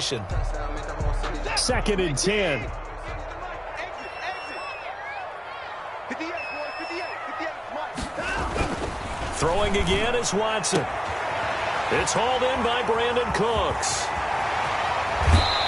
Second and 10. Throwing again is Watson. It's hauled in by Brandon Cooks.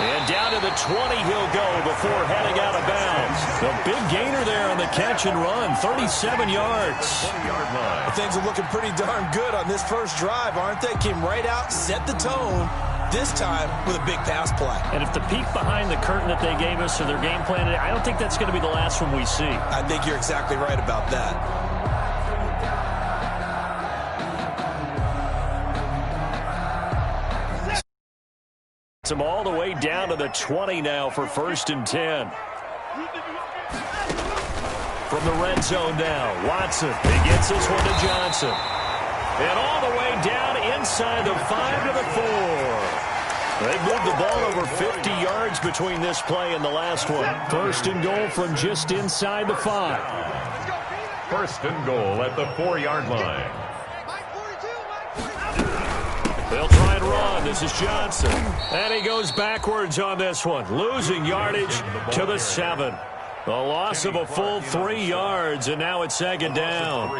And down to the 20 he'll go before heading out of bounds. A big gainer there on the catch and run, 37 yards. 20-yard line. Things are looking pretty darn good on this first drive, aren't they? Came right out, set the tone, this time with a big pass play. And if the peek behind the curtain that they gave us or their game plan, I don't think that's going to be the last one we see. I think you're exactly right about that. Him all the way down to the 20 now for first and 10. From the red zone now, Watson. He gets this one to Johnson. And all the way down inside the 5 to the 4. They've moved the ball over 50 yards between this play and the last one. First and goal from just inside the 5. First and goal at the 4-yard line. They'll try and run. This is Johnson. And he goes backwards on this one, losing yardage to the 7. A loss of a full 3 yards, and now it's second down.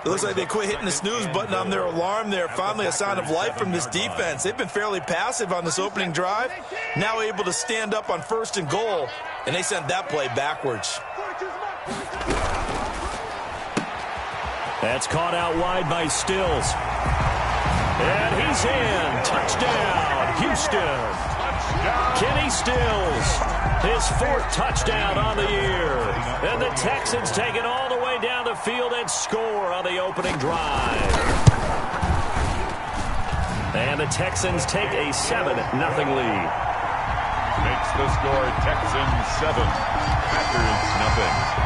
It looks like they quit hitting the snooze button on their alarm there. Finally a sign of life from this defense. They've been fairly passive on this opening drive. Now able to stand up on first and goal, and they sent that play backwards. That's caught out wide by Stills. And he's in. Touchdown, Houston. Kenny Stills, his 4th touchdown on the year. And the Texans take it all the way down the field and score on the opening drive. And the Texans take a 7-0 lead. Makes the score Texans 7, Packers nothing.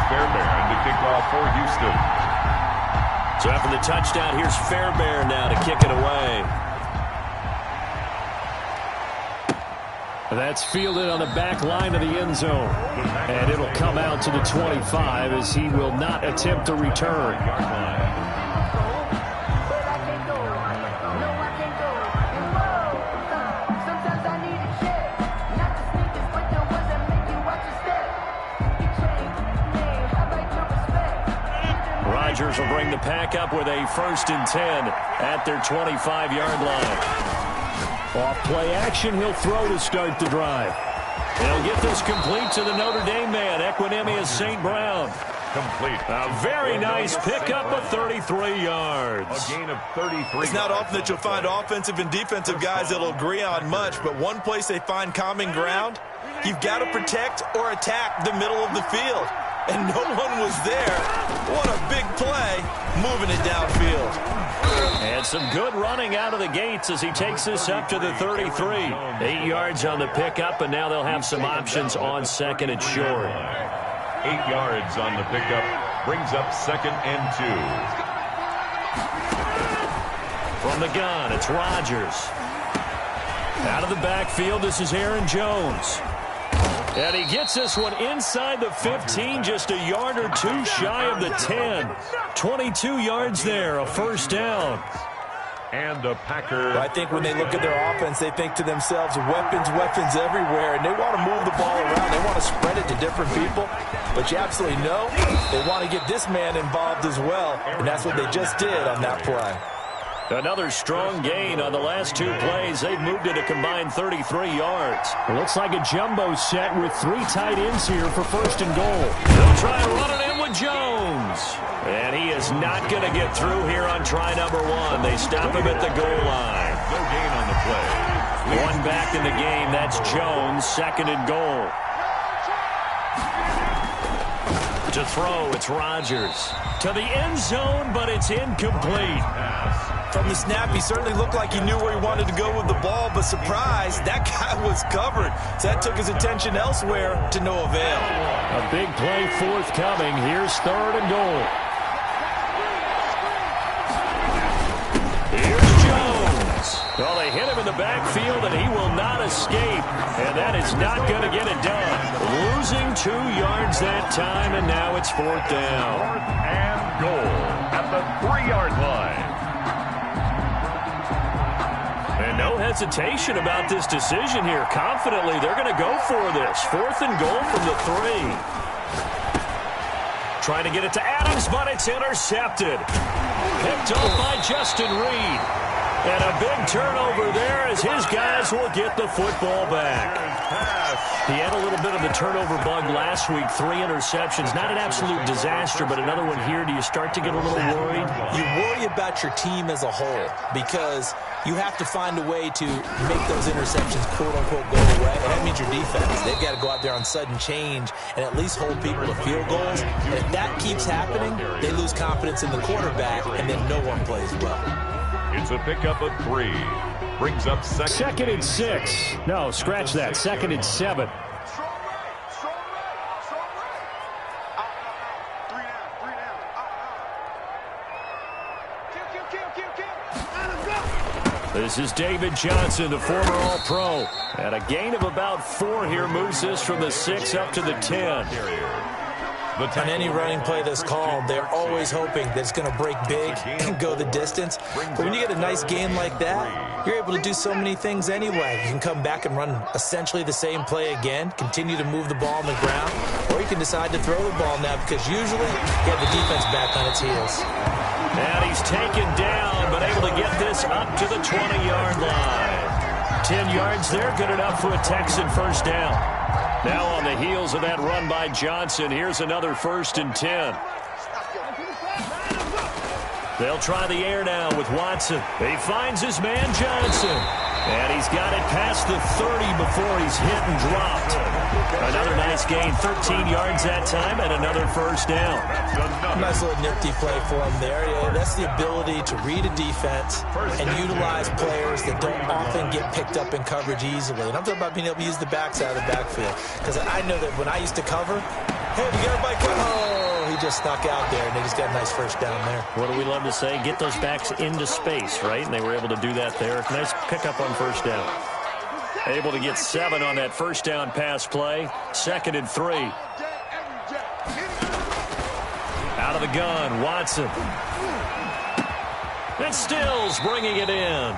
Fairbairn to kick off for Houston. So after the touchdown, here's Fairbairn now to kick it away. That's fielded on the back line of the end zone. And it'll come out to the 25 as he will not attempt to return. Rodgers will bring the pack up with a first and 10 at their 25-yard line. Off play action, he'll throw to start the drive. He'll get this complete to the Notre Dame man, Equinemius St. Brown. Complete. A very nice pickup of 33 yards. A gain of 33. It's not often that you'll find offensive and defensive guys that'll agree on much, but one place they find common ground, you've got to protect or attack the middle of the field. And no one was there. What a big play, moving it downfield. And some good running out of the gates as he takes this up to the 33. 8 yards on the pickup, and now they'll have some options on second and short. 8 yards on the pickup, brings up second and 2. From the gun, it's Rodgers. Out of the backfield, this is Aaron Jones. And he gets this one inside the 15, just a yard or two shy of the 10. 22 yards there, a first down. And a Packer. I think when they look at their offense, they think to themselves, weapons everywhere, and they want to move the ball around. They want to spread it to different people. But you absolutely know they want to get this man involved as well, and that's what they just did on that play. Another strong gain on the last 2 plays. They've moved it a combined 33 yards. It looks like a jumbo set with 3 tight ends here for first and goal. They'll try and run it in with Jones. And he is not going to get through here on try number 1. They stop him at the goal line. No gain on the play. 1 back in the game. That's Jones, second and goal. To throw, it's Rodgers. To the end zone, but it's incomplete. From the snap, he certainly looked like he knew where he wanted to go with the ball, but surprise, that guy was covered. So that took his attention elsewhere to no avail. A big play forthcoming. Here's third and goal. Here's Jones. Well, they hit him in the the backfield, and he will not escape. And that is not going to get it done. Losing 2 yards that time, and now it's 4th down. 4th and goal at the 3-yard line. And no hesitation about this decision here. Confidently, they're going to go for this. 4th and goal from the 3. Trying to get it to Adams, but it's intercepted. Picked off by Justin Reed. And a big turnover there as his guys will get the football back. He had a little bit of the turnover bug last week. 3 interceptions. Not an absolute disaster, but another one here. Do you start to get a little worried? You worry about your team as a whole because you have to find a way to make those interceptions, quote-unquote, go away. And that means your defense. They've got to go out there on sudden change and at least hold people to field goals. And if that keeps happening, they lose confidence in the quarterback, and then no one plays well. It's a pickup of 3. Brings up second and 6. No, scratch that. 2nd and 7. This is David Johnson, the former All-Pro. And a gain of about 4 here moves this from the 6 up to the 10. On any running play that's called, they're always hoping that it's going to break big and go the distance. But when you get a nice game like that, you're able to do so many things anyway. You can come back and run essentially the same play again, continue to move the ball on the ground, or you can decide to throw the ball now because usually you have the defense back on its heels. And he's taken down, but able to get this up to the 20-yard line. 10 yards there, good enough for a Texan first down. Now on the heels of that run by Johnson, here's another 1st and 10. They'll try the air now with Watson. He finds his man Johnson. And he's got it past the 30 before he's hit and dropped. Another nice gain, 13 yards that time, and another first down. Nice little nifty play for him there. Yeah, that's the ability to read a defense and utilize players that don't often get picked up in coverage easily. And I'm talking about being able to use the backside of the backfield. Because I know that when I used to cover, hey, we got everybody cover. Oh, he just snuck out there, and they just got a nice first down there. What do we love to say? Get those backs into space, right? And they were able to do that there. Nice pickup on first down. Able to get 7 on that first down pass play. 2nd and 3. Out of the gun, Watson. And Stills bringing it in.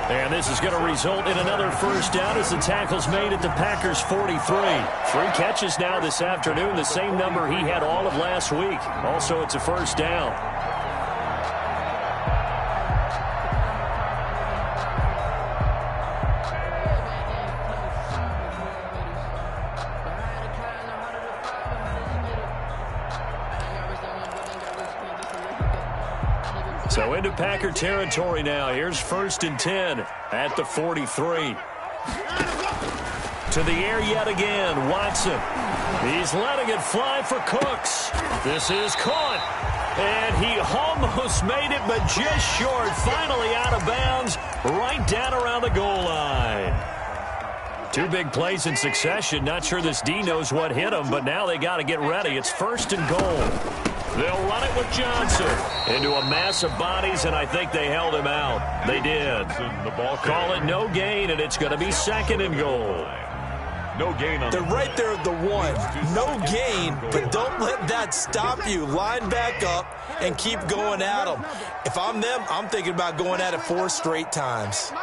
And this is going to result in another first down as the tackle's made at the Packers' 43. 3 catches now this afternoon, the same number he had all of last week. Also, it's a first down. So into Packer territory now. Here's 1st and 10 at the 43. To the air yet again, Watson. He's letting it fly for Cooks. This is caught. And he almost made it, but just short. Finally out of bounds, right down around the goal line. 2 big plays in succession. Not sure this D knows what hit him, but now they got to get ready. It's 1st and goal. They'll run it with Johnson into a mass of bodies, and I think they held him out. They did. Call it no gain, and it's going to be 2nd and goal. No gain on. They're right there at the 1. No gain, but don't let that stop you. Line back up and keep going at them. If I'm them, I'm thinking about going at it 4 straight times.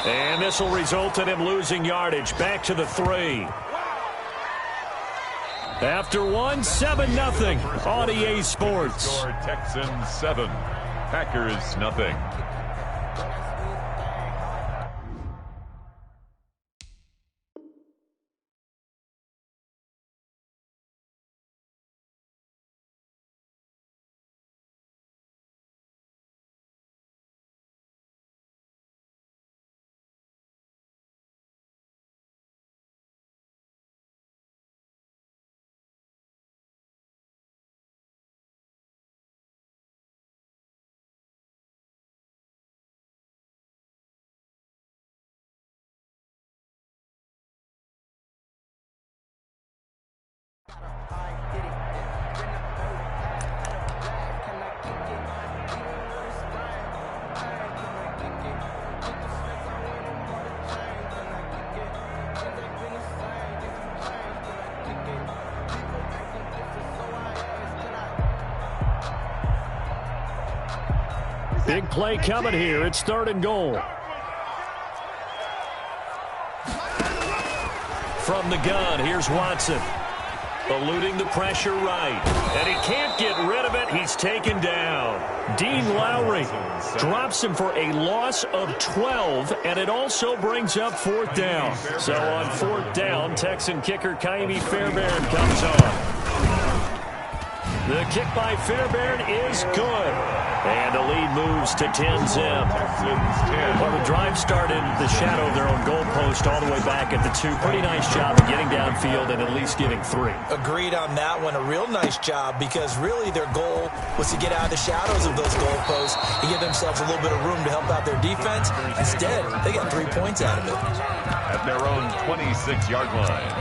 And this will result in him losing yardage. Back to the 3. After 1, 7-0 on EA Sports. Texans 7, Packers nothing. Big play coming here. It's 3rd and goal. From the gun, here's Watson. Eluding the pressure right. And he can't get rid of it. He's taken down. Dean Lowry drops him for a loss of 12, and it also brings up 4th down. So on 4th down, Texan kicker Kaimi Fairbairn comes on. The kick by Fairbairn is good. And the lead moves to 10-zip. Well, the drive started the shadow of their own goalpost all the way back at the 2. Pretty nice job of getting downfield and at least getting 3. Agreed on that one. A real nice job because really their goal was to get out of the shadows of those goalposts and give themselves a little bit of room to help out their defense. Instead, they got 3 points out of it. At their own 26-yard line.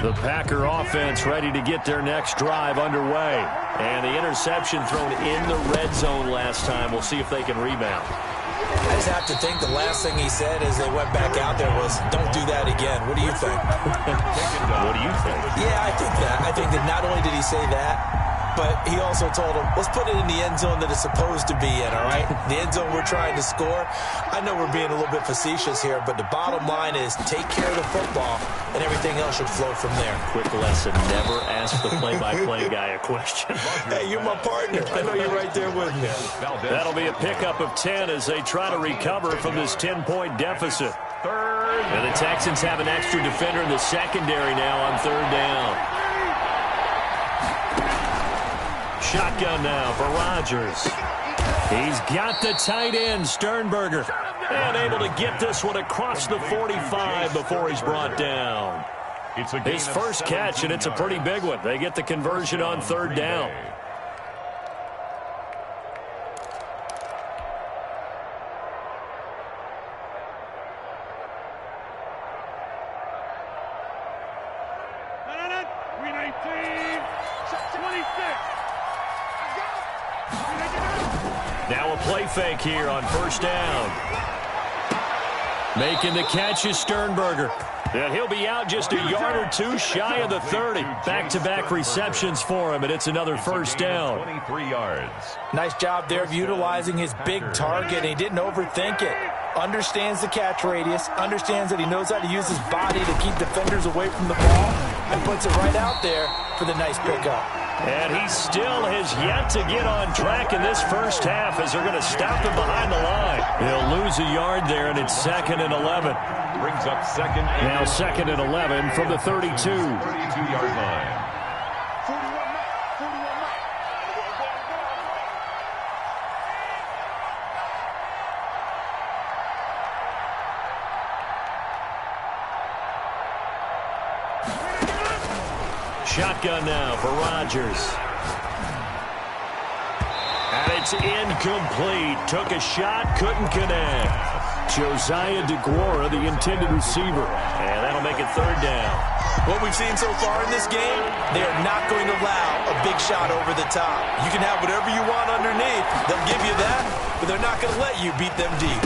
The Packer offense ready to get their next drive underway. And the interception thrown in the red zone last time. We'll see if they can rebound. I just have to think the last thing he said as they went back out there was, don't do that again. What do you think? What do you think? Yeah, I think that. I think that not only did he say that, but he also told him, let's put it in the end zone that it's supposed to be in, all right? The end zone we're trying to score. I know we're being a little bit facetious here, but the bottom line is take care of the football, and everything else should flow from there. Quick lesson, never ask the play-by-play guy a question. Hey, you're my partner. I know you're right there with me. That'll be a pickup of 10 as they try to recover from this 10-point deficit. And the Texans have an extra defender in the secondary now on 3rd down. Shotgun now for Rodgers. He's got the tight end, Sternberger. And able to get this one across the 45 before he's brought down. His first catch, and it's a pretty big one. They get the conversion on 3rd down. Now a play fake here on 1st down. Making the catch is Sternberger. And he'll be out just a yard or 2 shy of the 30. Back-to-back receptions for him, and it's another 1st down. 23 yards. Nice job there of utilizing his big target, and he didn't overthink it. Understands the catch radius, understands that he knows how to use his body to keep defenders away from the ball, and puts it right out there for the nice pickup. And he still has yet to get on track in this first half as they're going to stop him behind the line. He'll lose a yard there, and it's 2nd and 11. Brings up 2nd and Now 2nd and 11 from the 32. 32-yard line. Shotgun now for Rodgers. And it's incomplete. Took a shot, couldn't connect. Josiah DeGuara, the intended receiver. And that'll make it 3rd down. What we've seen so far in this game, they are not going to allow a big shot over the top. You can have whatever you want underneath. They'll give you that, but they're not going to let you beat them deep.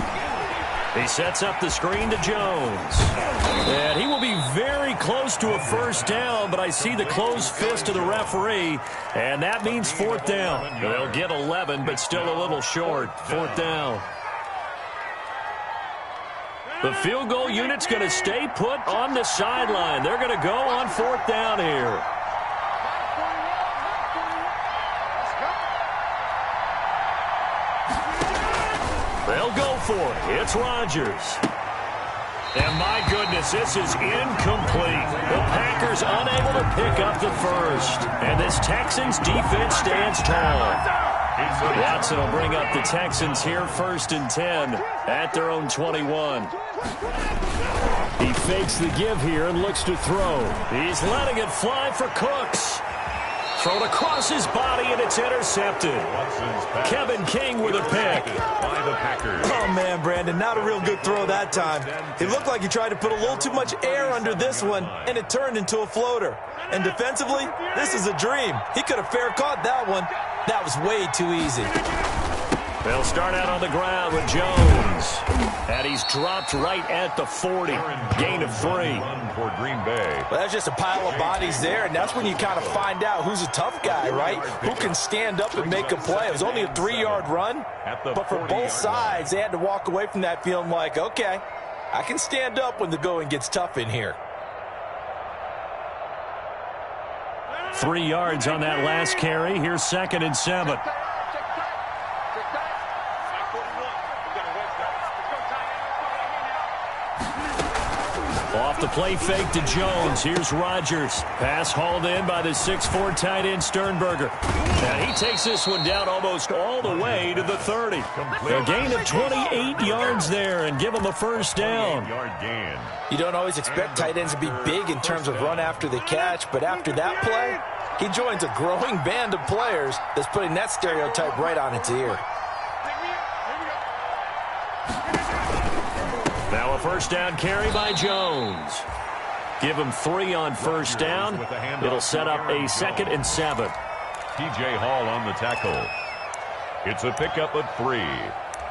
He sets up the screen to Jones. And he will be very close to a 1st down, but I see the closed fist of the referee, and that means 4th down. They'll get 11, but still a little short. 4th down. The field goal unit's going to stay put on the sideline. They're going to go on 4th down here. They'll go for it. It's Rodgers. And my goodness, this is incomplete. The Packers unable to pick up the first. And this Texans defense stands tall. Watson will bring up the Texans here 1st and 10 at their own 21. He fakes the give here and looks to throw. He's letting it fly for Cooks. Thrown across his body, and it's intercepted. Kevin King with a pick. By the Packers. Oh, man, Brandon, not a real good throw that time. It looked like he tried to put a little too much air under this one, and it turned into a floater. And defensively, this is a dream. He could have fair caught that one. That was way too easy. They'll start out on the ground with Jones. And he's dropped right at the 40. Gain of 3. For Green Bay. Well, that's just a pile of bodies there, and that's when you kind of find out who's a tough guy, right? Who can stand up and make a play. It was only a 3-yard run, but for both sides, they had to walk away from that feeling like, okay, I can stand up when the going gets tough in here. 3 yards on that last carry. Here's 2nd and 7. Off the play fake to Jones. Here's Rodgers. Pass hauled in by the 6'4" tight end Sternberger. And he takes this one down almost all the way to the 30. A gain of 28 yards there and give him a first down. You don't always expect tight ends to be big in terms of run after the catch, but after that play, he joins a growing band of players that's putting that stereotype right on its ear. Now a first down carry by Jones. Give him 3 on first down. It'll set up a 2nd and 7. T.J. Hall on the tackle. It's a pickup of 3.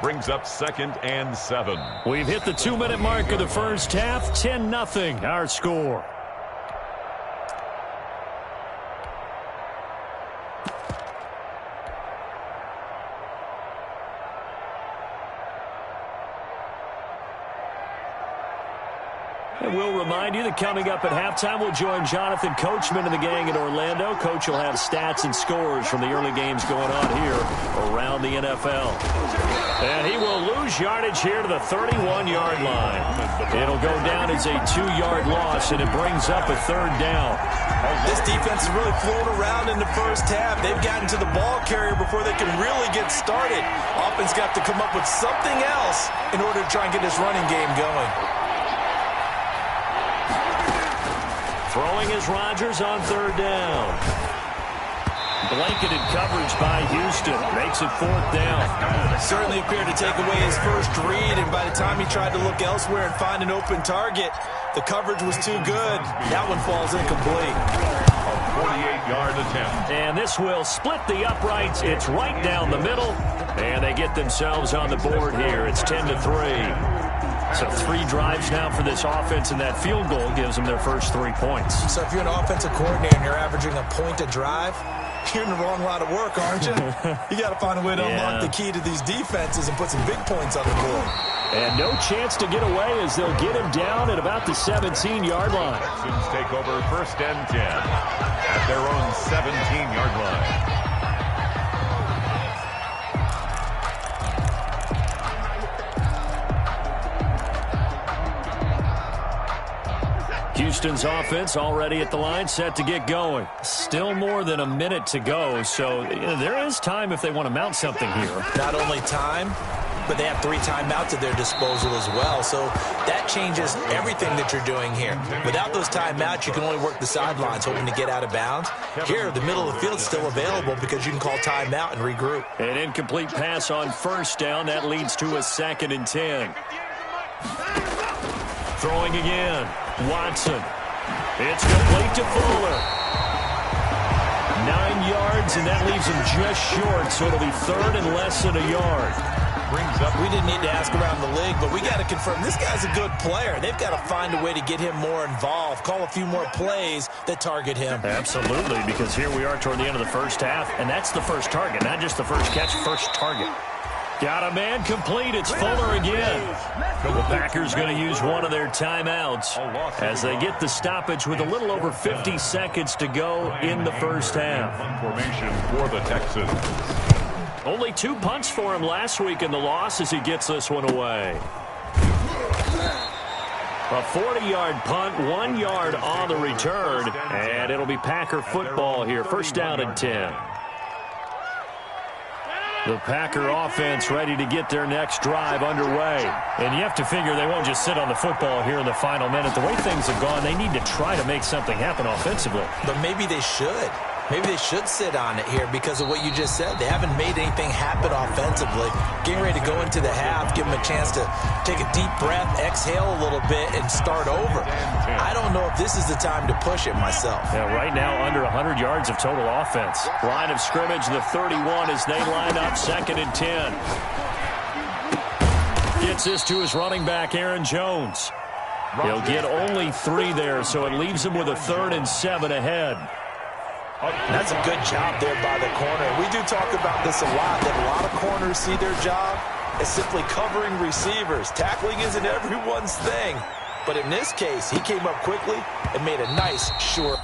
Brings up 2nd and 7. We've hit the 2-minute mark of the first half. 10-0 our score. And we'll remind you that coming up at halftime, we'll join Jonathan Coachman and the gang in Orlando. Coach will have stats and scores from the early games going on here around the NFL. And he will lose yardage here to the 31-yard line. It'll go down as a 2-yard loss, and it brings up a 3rd down. This defense has really flown around in the first half. They've gotten to the ball carrier before they can really get started. Offense got to come up with something else in order to try and get this running game going. Throwing is Rodgers on 3rd down. Blanketed coverage by Houston. Makes it 4th down. Certainly appeared to take away his first read, and by the time he tried to look elsewhere and find an open target, the coverage was too good. That one falls incomplete. A 48-yard attempt. And this will split the uprights. It's right down the middle, and they get themselves on the board here. It's 10-3. So 3 drives now for this offense, and that field goal gives them their first 3 points. So if you're an offensive coordinator and you're averaging a point a drive, you're in the wrong line of work, aren't you? You got to find a way to unlock the key to these defenses and put some big points on the board. And no chance to get away as they'll get him down at about the 17-yard line. Texans take over 1st and 10 at their own 17-yard line. Houston's offense already at the line, set to get going. Still more than a minute to go, so there is time if they want to mount something here. Not only time, but they have 3 timeouts at their disposal as well, so that changes everything that you're doing here. Without those timeouts, you can only work the sidelines, hoping to get out of bounds. Here, the middle of the field is still available because you can call timeout and regroup. An incomplete pass on first down. That leads to a 2nd and 10. Throwing again. Watson. It's complete to Fuller. 9 yards, and that leaves him just short, so it'll be 3rd and less than a yard. Brings up. We didn't need to ask around the league, but we got to confirm this guy's a good player. They've got to find a way to get him more involved, call a few more plays that target him. Absolutely, because here we are toward the end of the first half, and that's the first target, not just the first catch, first target. Got a man complete. It's Fuller again. The Packers going to use one of their timeouts as they get the stoppage with a little over 50 seconds to go in the first half. Formation for the Texans. Only 2 punts for him last week in the loss as he gets this one away. A 40-yard punt, 1 yard on the return, and it'll be Packer football here. 1st down and 10. The Packer offense ready to get their next drive underway. And you have to figure they won't just sit on the football here in the final minute. The way things have gone, they need to try to make something happen offensively. But maybe they should. Maybe they should sit on it here because of what you just said. They haven't made anything happen offensively. Getting ready to go into the half, give them a chance to take a deep breath, exhale a little bit, and start over. I don't know if this is the time to push it myself. Yeah, right now under 100 yards of total offense. Line of scrimmage, the 31 as they line up 2nd and 10. Gets this to his running back, Aaron Jones. He'll get only 3 there, so it leaves him with a 3rd and 7 ahead. That's a good job there by the corner. We do talk about this a lot, that a lot of corners see their job as simply covering receivers. Tackling isn't everyone's thing. But in this case, he came up quickly and made a nice, short